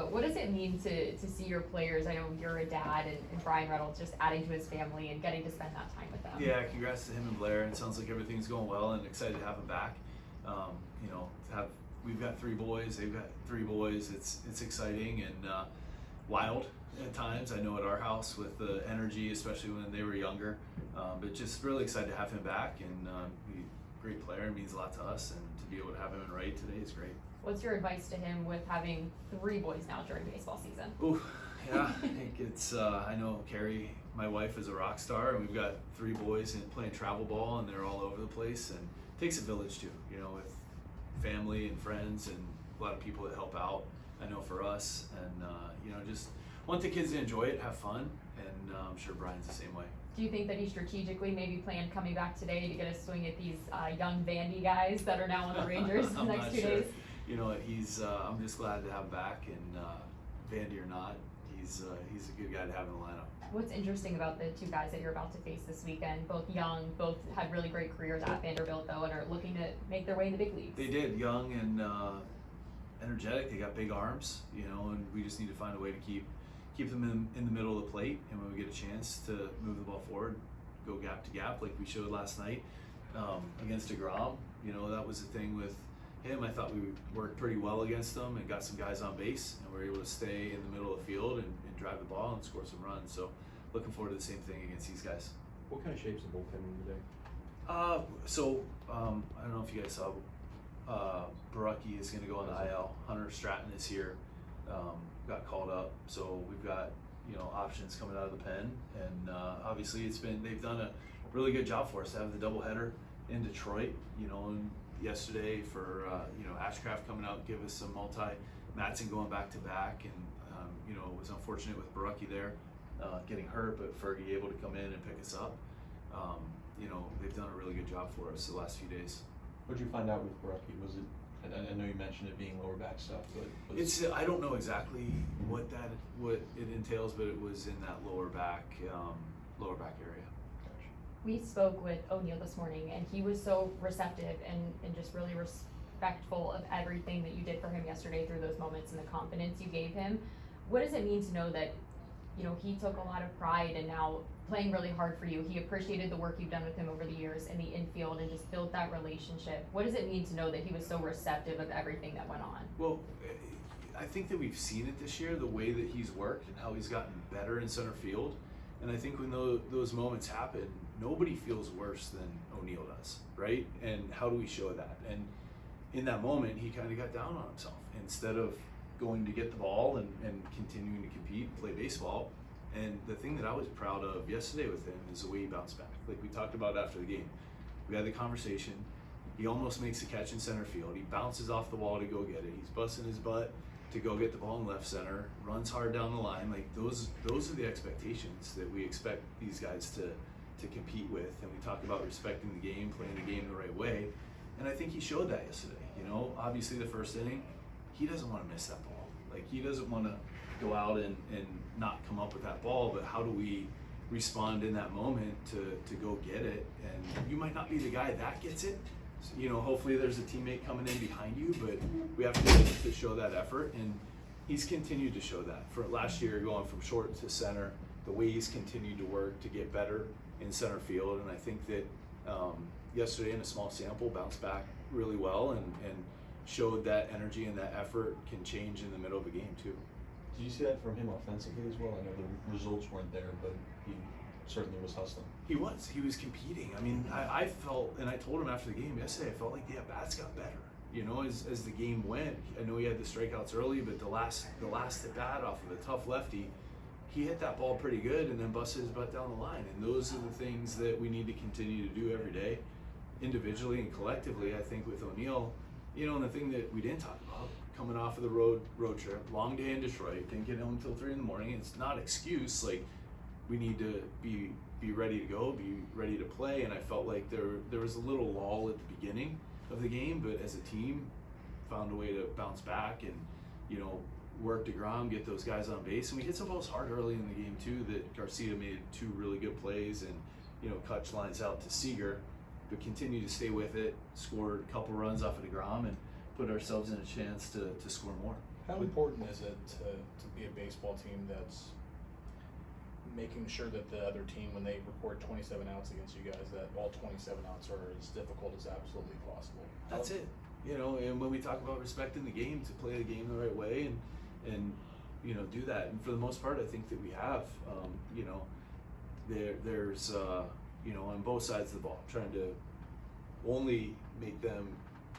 but what does it mean to see your players? I know you're a dad, and Bryan Reynolds just adding to his family and getting to spend that time with them. Yeah, congrats to him and Blair. It sounds like everything's going well, and excited to have him back. We've got 3 boys, they've got 3 boys. It's exciting and wild at times. I know at our house with the energy, especially when they were younger. But just really excited to have him back, and he's a great player. It means a lot to us, and to be able to have him in right today is great. What's your advice to him with having 3 boys now during baseball season? Ooh, yeah, I think it's, I know Carrie, my wife, is a rock star, and we've got 3 boys playing travel ball, and they're all over the place, and it takes a village too, with family and friends and a lot of people that help out. I know for us, and just want the kids to enjoy it, have fun, and I'm sure Brian's the same way. Do you think that he strategically maybe planned coming back today to get a swing at these young Vandy guys that are now on the Rangers in the next 2 days? He's I'm just glad to have him back, and Vandy or not, he's a good guy to have in the lineup. What's interesting about the 2 guys that you're about to face this weekend, both young, both had really great careers at Vanderbilt though, and are looking to make their way in the big leagues? They did, young and energetic. They got big arms, and we just need to find a way to keep them in the middle of the plate, and when we get a chance to move the ball forward, go gap to gap like we showed last night against DeGrom. That was the thing with him. I thought we worked pretty well against him and got some guys on base, and were able to stay in the middle of the field and drive the ball and score some runs. So looking forward to the same thing against these guys. What kind of shape's the bullpen in today? I don't know if you guys saw, Barucki is going to go on the IL. Hunter Stratton is here, got called up. So we've got options coming out of the pen, and obviously they've done a really good job for us to have the doubleheader in Detroit. And yesterday for Ashcraft coming out, give us some Matson going back to back, and it was unfortunate with Barucki there getting hurt, but Fergie able to come in and pick us up. They've done a really good job for us the last few days. What did you find out with Barucki? Was it? I know you mentioned it being lower back stuff, but I don't know exactly what it entails, but it was in that lower back area. We spoke with Oneil this morning, and he was so receptive and just really respectful of everything that you did for him yesterday through those moments and the confidence you gave him. What does it mean to know that, he took a lot of pride and now playing really hard for you? He appreciated the work you've done with him over the years in the infield and just built that relationship. What does it mean to know that he was so receptive of everything that went on? Well, I think that we've seen it this year, the way that he's worked and how he's gotten better in center field. And I think when those moments happen, nobody feels worse than Oneil does, right? And how do we show that? And in that moment, he kind of got down on himself. Instead of going to get the ball and continuing to compete and play baseball. And the thing that I was proud of yesterday with him is the way he bounced back. Like we talked about after the game. We had the conversation. He almost makes a catch in center field. He bounces off the wall to go get it. He's busting his butt to go get the ball in left center, runs hard down the line. Like those are the expectations that we expect these guys to compete with. And we talk about respecting the game, playing the game the right way. And I think he showed that yesterday. Obviously the first inning, he doesn't want to miss that ball. Like he doesn't want to go out and not come up with that ball, but how do we respond in that moment to go get it? And you might not be the guy that gets it. So, hopefully there's a teammate coming in behind you, but we have to show that effort, and he's continued to show that. For last year, going from short to center, the way he's continued to work to get better in center field, and I think that yesterday in a small sample bounced back really well and showed that energy and that effort can change in the middle of a game too. Did you see that from him offensively as well? I know the results weren't there, but he certainly was hustling. He was competing. I mean, I felt, and I told him after the game yesterday, I felt like the at-bats got better. As the game went. I know he had the strikeouts early, but the last at-bat off of a tough lefty, he hit that ball pretty good and then busted his butt down the line. And those are the things that we need to continue to do every day, individually and collectively. I think with Oneil, and the thing that we didn't talk about, coming off of the road trip, long day in Detroit, didn't get home until 3 a.m. It's not an excuse. Like we need to be ready to go, be ready to play. And I felt like there was a little lull at the beginning of the game, but as a team, found a way to bounce back and work DeGrom, get those guys on base, and we hit some balls hard early in the game too. That Garcia made 2 really good plays and Kutch lines out to Seager, but continue to stay with it. Scored a couple runs off of DeGrom and put ourselves in a chance to score more. How important is it to be a baseball team that's making sure that the other team, when they record 27 outs against you guys, that all 27 outs are as difficult as absolutely possible? That's it. You know, and when we talk about respecting the game, to play the game the right way and you know, do that. And for the most part, I think that we have. You know, there's you know, on both sides of the ball, trying to only make them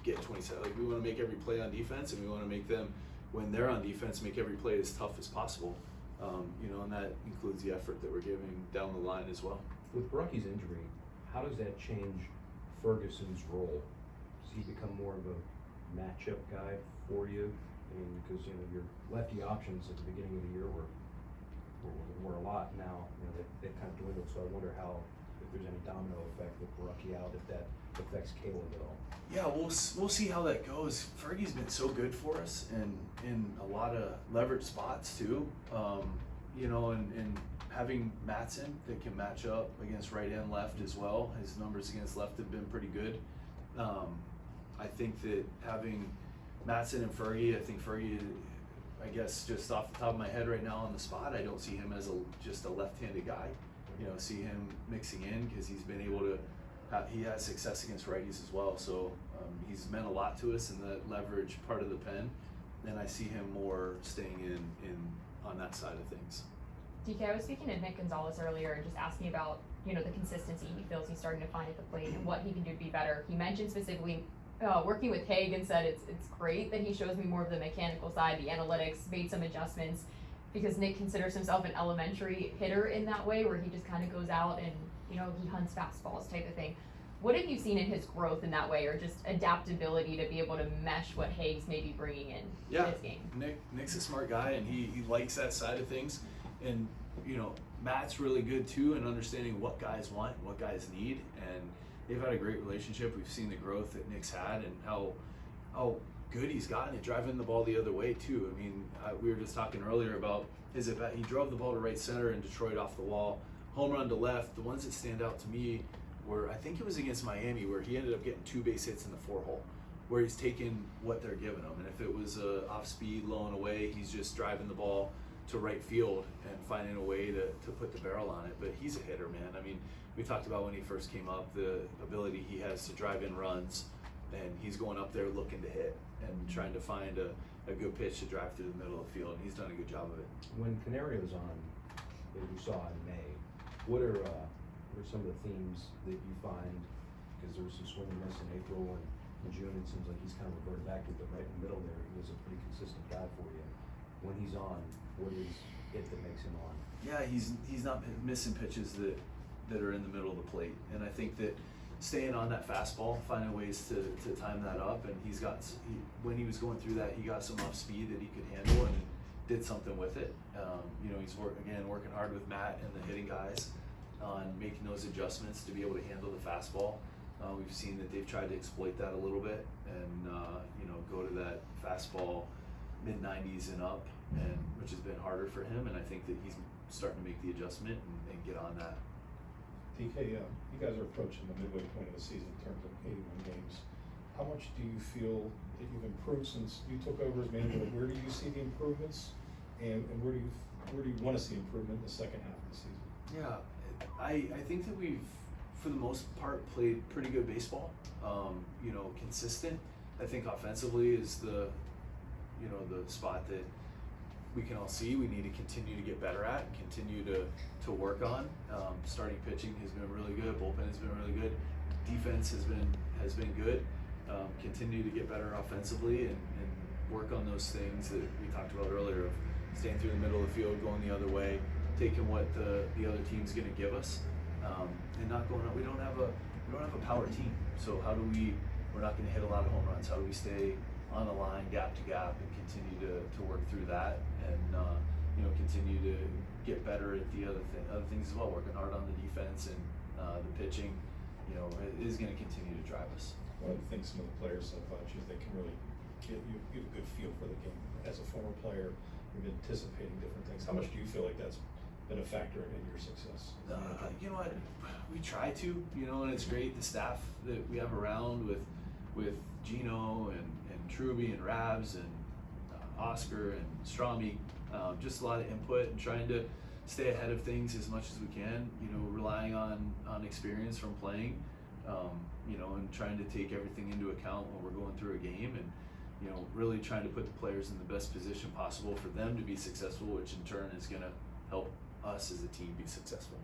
get 27. Like, we want to make every play on defense, and we want to make them, when they're on defense, make every play as tough as possible. You know, and that includes the effort that we're giving down the line as well. With Brocky's injury, how does that change Ferguson's role? Does he become more of a matchup guy for you? I mean, because, you know, your lefty options at the beginning of the year were a lot. Now, you know, they've kind of dwindled. So I wonder if there's any domino effect with Brocky out, if that affects Caleb at all. Yeah, we'll see how that goes. Fergie's been so good for us, and in a lot of leverage spots too. You know, and having Mattson that can match up against right and left as well. His numbers against left have been pretty good. I think that having Mattson and Fergie, I think Fergie, I guess just off the top of my head right now on the spot, I don't see him as just a left-handed guy. You know, see him mixing in because he's been able to. He has success against righties as well, so he's meant a lot to us in the leverage part of the pen, and I see him more staying in on that side of things. DK, I was speaking to Nick Gonzalez earlier and just asking about, you know, the consistency he feels he's starting to find at the plate and what he can do to be better. He mentioned specifically working with Haig and said it's great that he shows me more of the mechanical side, the analytics, made some adjustments, because Nick considers himself an elementary hitter in that way, where he just kind of goes out and, you know, he hunts fastballs type of thing. What have you seen in his growth in that way, or just adaptability to be able to mesh what Haig's maybe bringing in his game? Nick's a smart guy, and he likes that side of things. And, you know, Matt's really good too in understanding what guys want, what guys need, and they've had a great relationship. We've seen the growth that Nick's had and how good he's gotten at driving the ball the other way too. I mean, we were just talking earlier about his at bat. He drove the ball to right center in Detroit off the wall, home run to left. The ones that stand out to me were, I think it was against Miami, where he ended up getting 2 base hits in the 4-hole, where he's taking what they're giving him. And if it was off speed, low and away, he's just driving the ball to right field and finding a way to put the barrel on it. But he's a hitter, man. I mean, we talked about when he first came up, the ability he has to drive in runs, and he's going up there looking to hit and trying to find a good pitch to drive through the middle of the field, and he's done a good job of it. When Canario's on, that you saw in May, what are some of the themes that you find? Because there was some swing and miss in April, and in June it seems like he's kind of reverted back to, but right in the middle there, he was a pretty consistent guy for you. When he's on, what is it that makes him on? Yeah, he's not missing pitches that are in the middle of the plate, and I think that staying on that fastball, finding ways to time that up, and when he was going through that, he got some off speed that he could handle and did something with it. You know, he's working hard with Matt and the hitting guys on making those adjustments to be able to handle the fastball. We've seen that they've tried to exploit that a little bit and you know, go to that fastball mid-90s and up, and which has been harder for him, and I think that he's starting to make the adjustment and get on that. DK, you guys are approaching the midway point of the season in terms of 81 games. How much do you feel that you've improved since you took over as manager? Where do you see the improvements, and where do you want to see improvement in the second half of the season? Yeah, I think that we've, for the most part, played pretty good baseball. You know, consistent. I think offensively is the spot that we can all see we need to continue to get better at and continue to work on. Starting pitching has been really good. Bullpen has been really good. Defense has been good. Continue to get better offensively and work on those things that we talked about earlier of staying through the middle of the field, going the other way, taking what the other team's going to give us, and not going up. We don't have a power team, so how do we're not going to hit a lot of home runs. How do we stay on the line, gap to gap, and continue to work through that, and you know, continue to get better at the other things as well. Working hard on the defense and the pitching, you know, is going to continue to drive us. One of the things some of the players have about you is they can really give a good feel for the game. As a former player, you've been anticipating different things. How much do you feel like that's been a factor in your success? You know what, we try to, you know, and it's great, the staff that we have around with Gino and Truby and Rabs and Oscar and Strami, just a lot of input and trying to stay ahead of things as much as we can, you know, relying on experience from playing, you know, and trying to take everything into account when we're going through a game, and, you know, really trying to put the players in the best position possible for them to be successful, which in turn is going to help us as a team be successful.